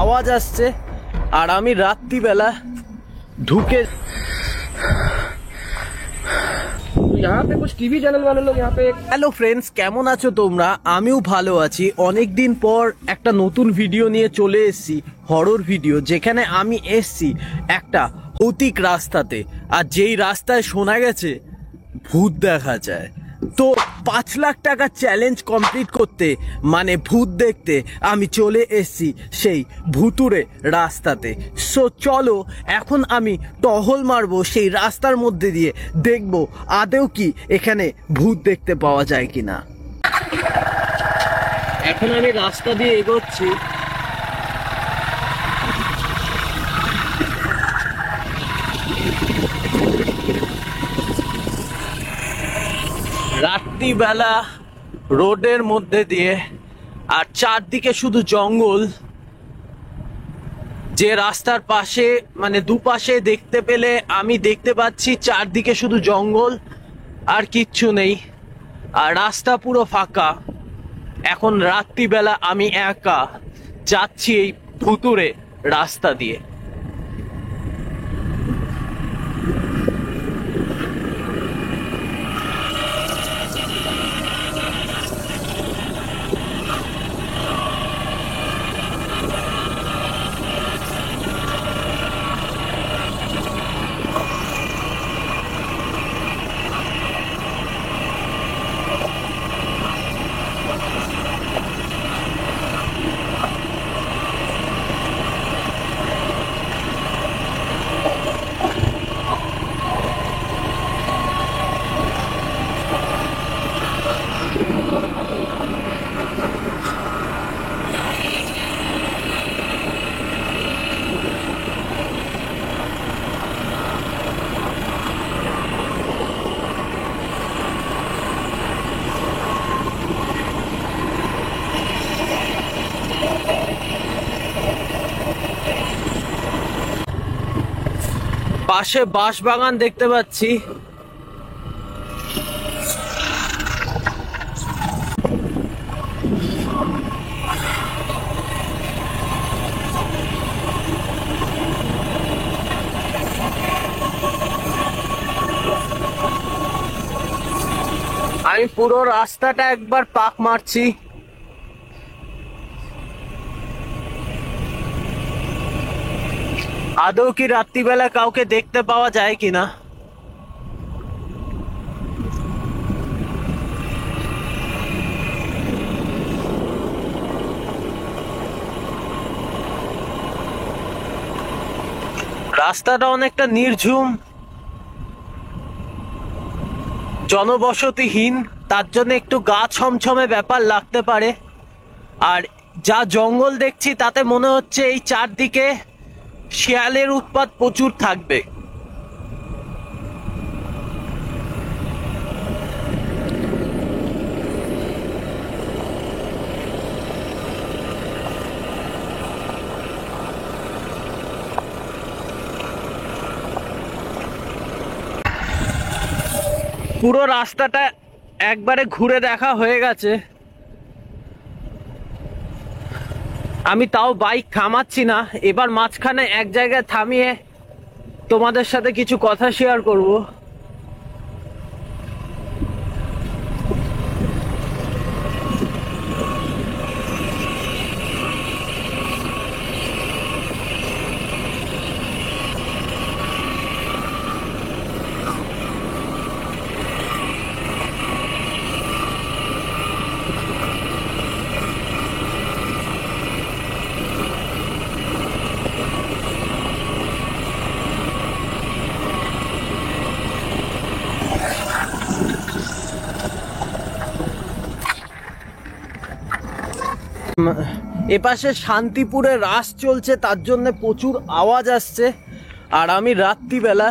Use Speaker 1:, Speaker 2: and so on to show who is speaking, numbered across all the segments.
Speaker 1: আওয়াজ আসছে আর আমি রাত্রিবেলা ঢুকে।
Speaker 2: यहाँ पे कुछ टीवी चैनल वाले लोग यहाँ पे।
Speaker 1: হ্যালো ফ্রেন্ডস, কেমন আছো তোমরা? আমিও ভালো আছি। অনেক দিন পর একটা নতুন ভিডিও নিয়ে চলে এসেছি, হরর ভিডিও, যেখানে আমি এসেছি একটা ভৌতিক রাস্তাতে। আর যেই রাস্তায় শোনা গেছে ভূত দেখা যায়। তো 5 লাখ টাকা চ্যালেঞ্জ কমপ্লিট করতে, মানে ভূত দেখতে, আমি চলে এসেছি সেই ভুতুরে রাস্তাতে। সো চলো এখন আমি টহল মারবো সেই রাস্তার মধ্যে দিয়ে, দেখবো আদেও কি এখানে ভূত দেখতে পাওয়া যায় কিনা। এখন আমি রাস্তা দিয়ে এগোচ্ছি। রাত্রিবেলা রোডের মধ্যে দিয়ে, আর চারদিকে শুধু জঙ্গল। যে রাস্তার পাশে, মানে দুপাশে দেখতে পেলে আমি দেখতে পাচ্ছি চারদিকে শুধু জঙ্গল আর কিচ্ছু নেই, আর রাস্তা পুরো ফাঁকা। এখন রাত্রিবেলা আমি একা যাচ্ছি এই ভুতুরে রাস্তা দিয়ে। পাশে বাঁশ বাগান দেখতে পাচ্ছি। আমি পুরো রাস্তাটা একবার পাক মারছি। আদৌ কি রাত্রিবেলা কাউকে দেখতে পাওয়া যায় কিনা। রাস্তাটা অনেকটা নির্ঝুম, জনবসতিহীন, তার জন্য একটু গা ছমছমে ব্যাপার লাগতে পারে। আর যা জঙ্গল দেখছি তাতে মনে হচ্ছে এই চারদিকে শিয়ালের উৎপাত প্রচুর থাকবে। পুরো রাস্তাটা একবারে ঘুরে দেখা হয়ে গেছে। আমি তাও বাইক থামাচ্ছি না, এবার মাঝখানে এক জায়গায় থামিয়ে তোমাদের সাথে কিছু কথা শেয়ার করব। এপাশে শান্তিপুরে রাস চলছে, তার জন্য প্রচুর আওয়াজ আসছে। আর আমি রাত্রিবেলা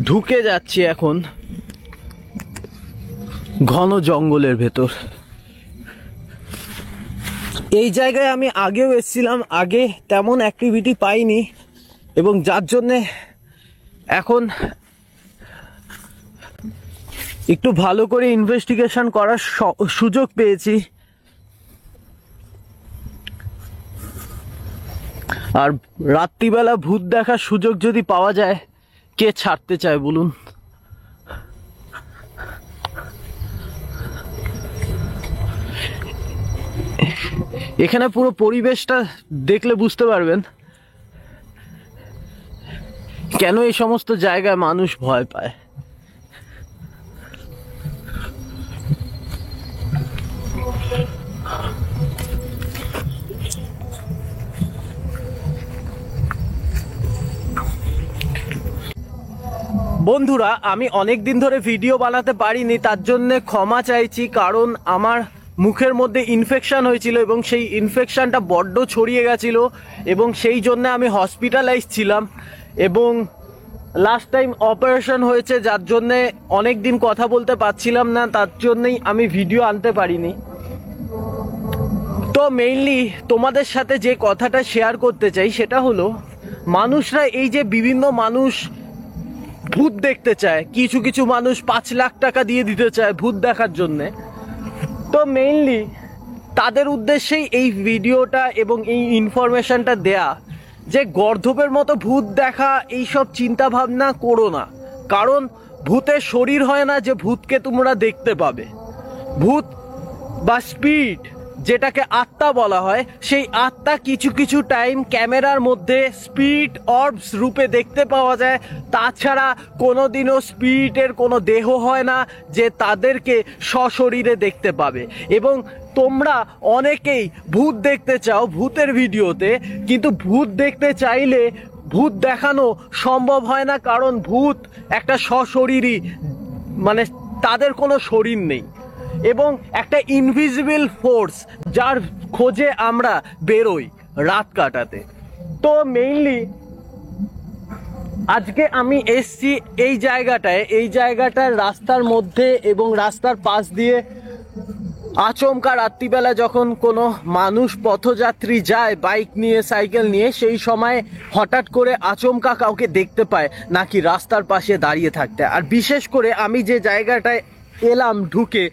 Speaker 1: ঢুকে যাচ্ছি এখন ঘন জঙ্গলের ভেতর। এই জায়গায় আমি আগেও এসেছিলাম, আগে তেমন অ্যাক্টিভিটি পাইনি, এবং যার জন্যে এখন একটু ভালো করে ইনভেস্টিগেশন করার সুযোগ পেয়েছি। আর রাত্রিবেলা ভূত দেখার সুযোগ যদি পাওয়া যায়, কে ছাড়তে চায় বলুন? এখানে পুরো পরিবেশটা দেখলে বুঝতে পারবেন কেন এই সমস্ত জায়গায় মানুষ ভয় পায়। বন্ধুরা, আমি অনেক দিন ধরে ভিডিও বানাতে পারিনি, তার জন্য ক্ষমা চাইছি। কারণ আমার মুখের মধ্যে ইনফেকশন হয়েছিল এবং সেই ইনফেকশনটা বড্ড ছড়িয়ে গেছিল এবং সেই জন্য আমি হসপিটালাইজ ছিলাম এবং লাস্ট টাইম অপারেশন হয়েছে, যার জন্যে অনেক দিন কথা বলতে পারছিলাম না, তার জন্যই আমি ভিডিও আনতে পারিনি। তো মেইনলি তোমাদের সাথে যে কথাটা শেয়ার করতে চাই সেটা হলো, মানুষরা এই যে বিভিন্ন মানুষ ভূত দেখতে চায়, কিছু কিছু মানুষ 5 লাখ টাকা দিয়ে দিতে চায় ভূত দেখার জন্যে। তো মেইনলি তাদের উদ্দেশ্যেই এই ভিডিওটা এবং এই ইনফরমেশনটা দেয়া যে গর্ধপের মতো ভূত দেখা এইসব চিন্তা ভাবনা করো না। কারণ ভূতের শরীর হয় না যে ভূতকে তোমরা দেখতে পাবে। ভূত বা স্পিরিট, যেটাকে আত্মা বলা হয়, সেই আত্মা কিছু কিছু টাইম ক্যামেরার মধ্যে স্পিরিট অর্বস রূপে দেখতে পাওয়া যায়। তাছাড়া কোনোদিনও স্পিরিটের কোনো দেহ হয় না যে তাদেরকে সশরীরে দেখতে পাবে। এবং তোমরা অনেকেই ভূত দেখতে চাও ভূতের ভিডিওতে, কিন্তু ভূত দেখতে চাইলে ভূত দেখানো সম্ভব হয় না, কারণ ভূত একটা সশরীরই, মানে তাদের কোনো শরীর নেই এবং একটা ইনভিজিবল ফোর্স, যার খোঁজে আমরা বেরোই রাত কাটাতে। তো মেইনলি আজকে আমি এসছি এই জায়গাটার রাস্তার মধ্যে এবং রাস্তার পাশ দিয়ে আচমকা রাত্রিবেলা যখন কোনো মানুষ পথযাত্রী যায় বাইক নিয়ে, সাইকেল নিয়ে, সেই সময় হঠাৎ করে আচমকা কাউকে দেখতে পায় নাকি রাস্তার পাশে দাঁড়িয়ে থাকতে। আর বিশেষ করে আমি যে জায়গাটায় এলাম ঢুকে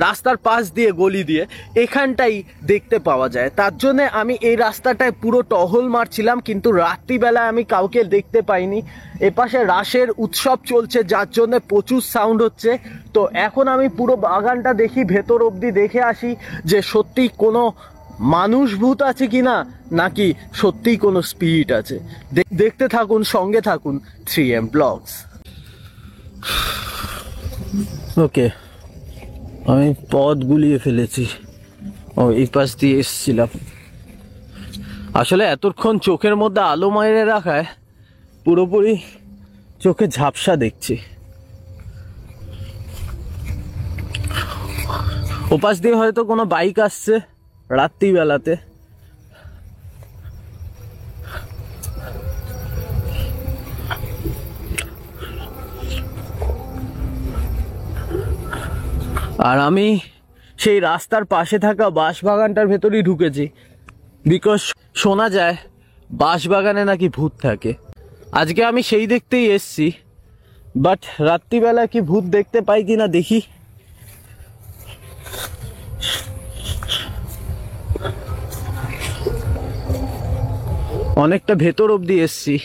Speaker 1: রাস্তার পাশ দিয়ে, গলি দিয়ে, এখানটাই দেখতে পাওয়া যায়। তার জন্য আমি এই রাস্তাটায় পুরো টহল মারছিলাম, কিন্তু রাত্রিবেলায় আমি কাউকে দেখতে পাইনি। এপাশে রাসের উৎসব চলছে, যার জন্য প্রচুর সাউন্ড হচ্ছে। তো এখন আমি পুরো বাগানটা দেখি, ভেতর অবধি দেখে আসি যে সত্যি কোনো মানুষ ভূত আছে কিনা, নাকি সত্যিই কোনো স্পিরিট আছে। দেখতে থাকুন, সঙ্গে থাকুন 3M ব্লগস। ওকে, আমি পথ গুলিয়ে ফেলেছি। এই পাশ দিয়ে এসছিলাম। আসলে এতক্ষণ চোখের মধ্যে আলো মাইরে রাখায় পুরোপুরি চোখে ঝাপসা দেখছি। ওপাশ দিয়ে হয়তো কোনো বাইক আসছে রাত্রিবেলাতে। আর আমি সেই রাস্তার পাশে থাকা বাঁশবাগানটার ভেতরেই ঢুকেছি, বিকজ শোনা যায় বাঁশবাগানে নাকি ভূত থাকে। আজকে আমি সেই দেখতেই এসছি, বাট রাত্রিবেলা কি ভূত দেখতে পাই কিনা দেখি। অনেকটা ভেতর অবধি এসছি।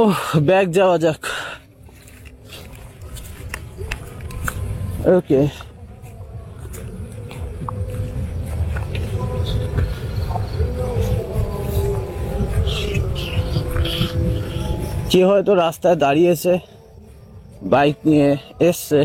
Speaker 1: ওহ, ব্যাগ যাওয়া যাক। ওকে, কে হয়তো রাস্তায় দাঁড়িয়েছে, বাইক নিয়ে এসছে।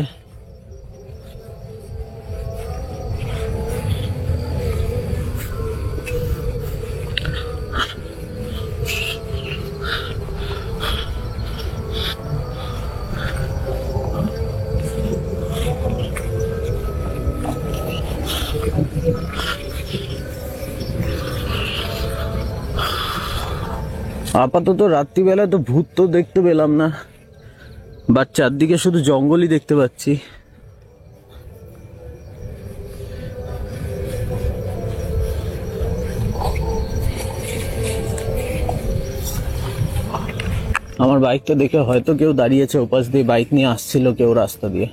Speaker 1: আপাতত রাত্রিবেলা তো ভূত তো দেখতে পেলাম না, বাট চারদিকে শুধু জঙ্গলই দেখতে পাচ্ছি। আমার বাইকটা দেখে হয়তো কেউ দাঁড়িয়েছে, ওপাশ দিয়ে বাইক নিয়ে আসছিল কেউ রাস্তা দিয়ে।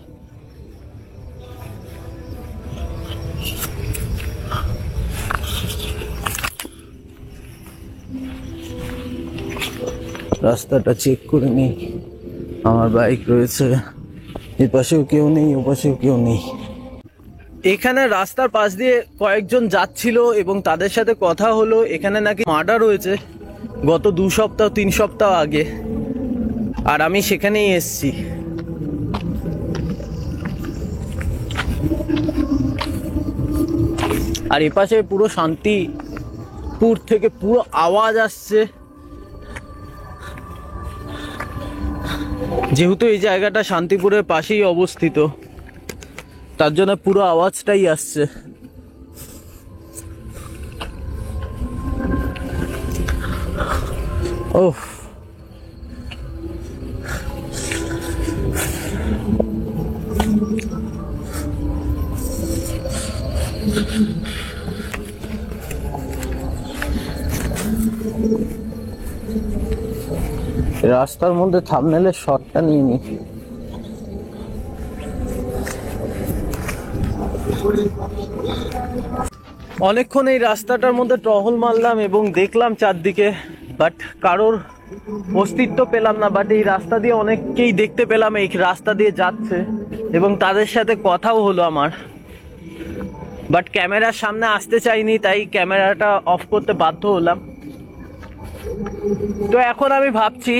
Speaker 1: রাস্তাটা চেক করে নিই। আমার বাইক রয়েছে, এপাশেও কেউ নেই, ওপাশেও কেউ নেই। এখানে রাস্তার পাশ দিয়ে কয়েকজন যাচ্ছিল এবং তাদের সাথে কথা হলো। এখানে নাকি মার্ডার হয়েছে গত 2 সপ্তাহ 3 সপ্তাহ আগে, আর আমি সেখানেই এসছি। আর এপাশে পুরো শান্তিপুর থেকে পুরো আওয়াজ আসছে, যেহেতু এই জায়গাটা শান্তিপুরের পাশেই অবস্থিত, তার জন্য পুরো আওয়াজটাই আসছে। ওহ, রাস্তার মধ্যে থাম্বনেলের শটটা নিয়ে নি। অনেকক্ষণ এই রাস্তাটার মধ্যে টহল মারলাম এবং দেখলাম চারদিকে, বাট কারোর অস্তিত্ব পেলাম না। বাট এই রাস্তা দিয়ে অনেককেই দেখতে পেলাম এই রাস্তা দিয়ে যাচ্ছে এবং তাদের সাথে কথাও হলো আমার। বাট ক্যামেরার সামনে আসতে চাইনি, তাই ক্যামেরাটা অফ করতে বাধ্য হলাম। তো এখন আমি ভাবছি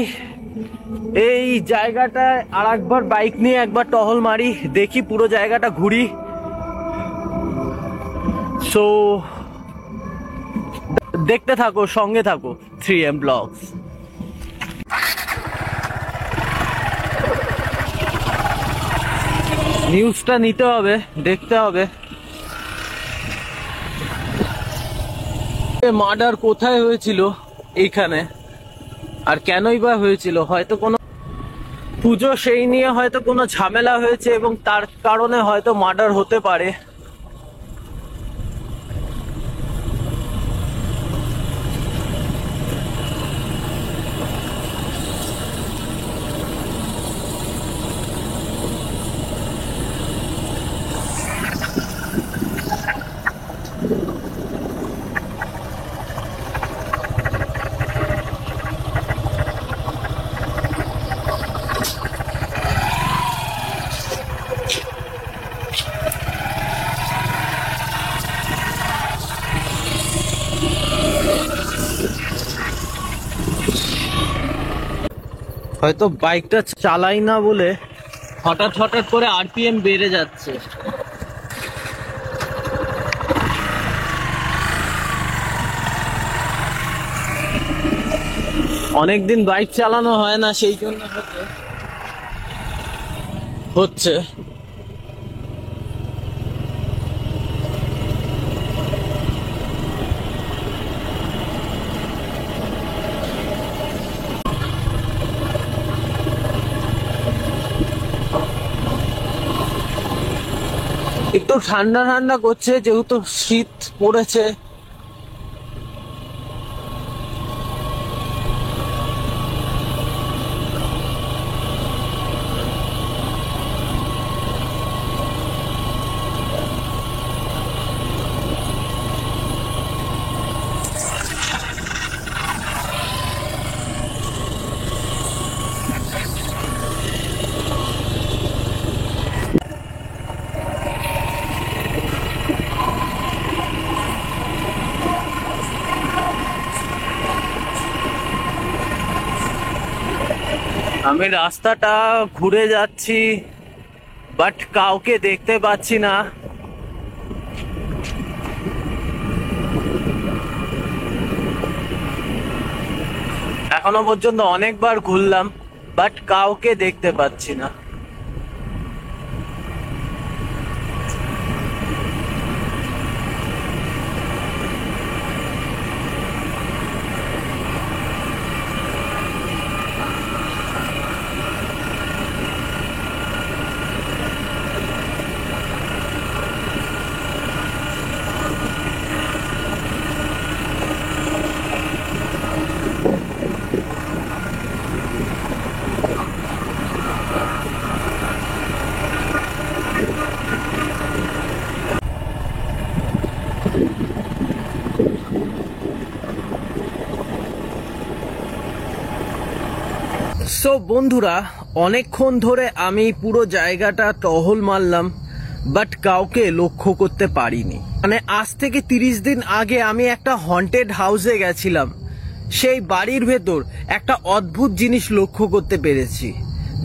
Speaker 1: এই জায়গাটায় আর একবার বাইক নিয়ে একবার টহল মারি, দেখি পুরো জায়গাটা ঘুরি। সো দেখতে থাকো, সঙ্গে থাকো 3M ব্লগস। নিউজটা নিতে হবে, দেখতে হবে মার্ডার কোথায় হয়েছিল এইখানে, আর কেনই বা হয়েছিল। হয়তো কোনো পুজো, সেই নিয়ে হয়তো কোনো ঝামেলা হয়েছে এবং তার কারণে হয়তো মার্ডার হতে পারে। হয়তো বাইকটা চালাই না বলে হঠাৎ হঠাৎ করে আরপিএম বেড়ে যাচ্ছে। অনেকদিন বাইক চালানো হয় না, সেই জন্য হচ্ছে। একটু ঠান্ডা ঠান্ডা করছে, যেহেতু শীত পড়েছে। আমি রাস্তাটা ঘুরে যাচ্ছি, বাট কাউকে দেখতে পাচ্ছি না। এখনো পর্যন্ত অনেকবার ঘুরলাম, বাট কাউকে দেখতে পাচ্ছি না। সো বন্ধুরা, অনেকক্ষণ ধরে আমি পুরো জায়গাটা টহল মারলাম, বাট কাউকে লক্ষ্য করতে পারিনি। মানে আজ থেকে 30 দিন আগে আমি একটা হন্টেড হাউসে গেছিলাম। সেই বাড়ির ভেতর একটা অদ্ভুত জিনিস লক্ষ্য করতে পেরেছি।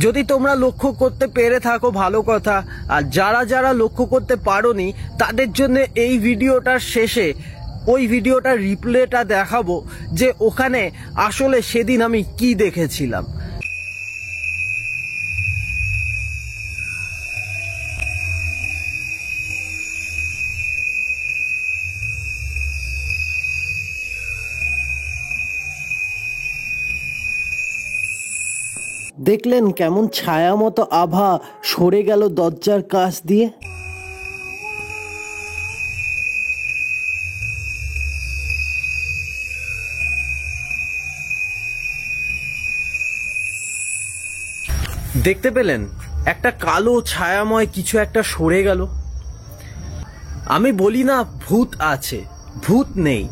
Speaker 1: যদি তোমরা লক্ষ্য করতে পেরে থাকো ভালো কথা, আর যারা যারা লক্ষ্য করতে পারোনি তাদের জন্য এই ভিডিওটার শেষে ওই ভিডিওটার রিপ্লেটা দেখাবো যে ওখানে আসলে সেদিন আমি কি দেখেছিলাম। দেখলেন কেমন ছায়া মতো আভা সরে গেল দরজার কাছ দিয়ে? দেখতে পেলেন একটা কালো ছায়াময় কিছু একটা সরে গেল। আমি বলি না ভূত আছে, ভূত নেই,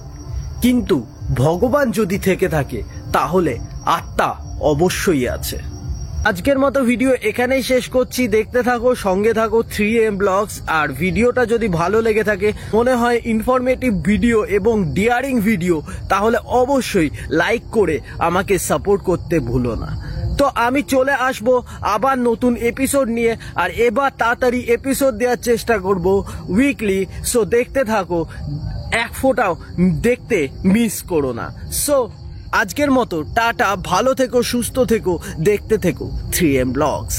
Speaker 1: কিন্তু ভগবান যদি থেকে থাকে তাহলে আত্মা অবশ্যই আছে। আজকের মতো ভিডিও এখানেই শেষ করছি। দেখতে থাকো, সঙ্গে থাকো 3M ব্লগস। আর ভিডিওটা যদি ভালো লেগে থাকে, মনে হয় ইনফরমেটিভ ভিডিও এবং ডিয়ারিং ভিডিও, তাহলে অবশ্যই লাইক করে আমাকে সাপোর্ট করতে ভুলো না। তো আমি চলে আসব আবার নতুন এপিসোড নিয়ে, আর এবার তাড়াতাড়ি এপিসোড দেওয়ার চেষ্টা করব উইকলি। সো দেখতে থাকো, এক ফোঁটাও দেখতে মিস করো না। সো আজকের মতো টাটা, ভালো থেকো, সুস্থ থেকো, দেখতে থেকো 3M ব্লগস।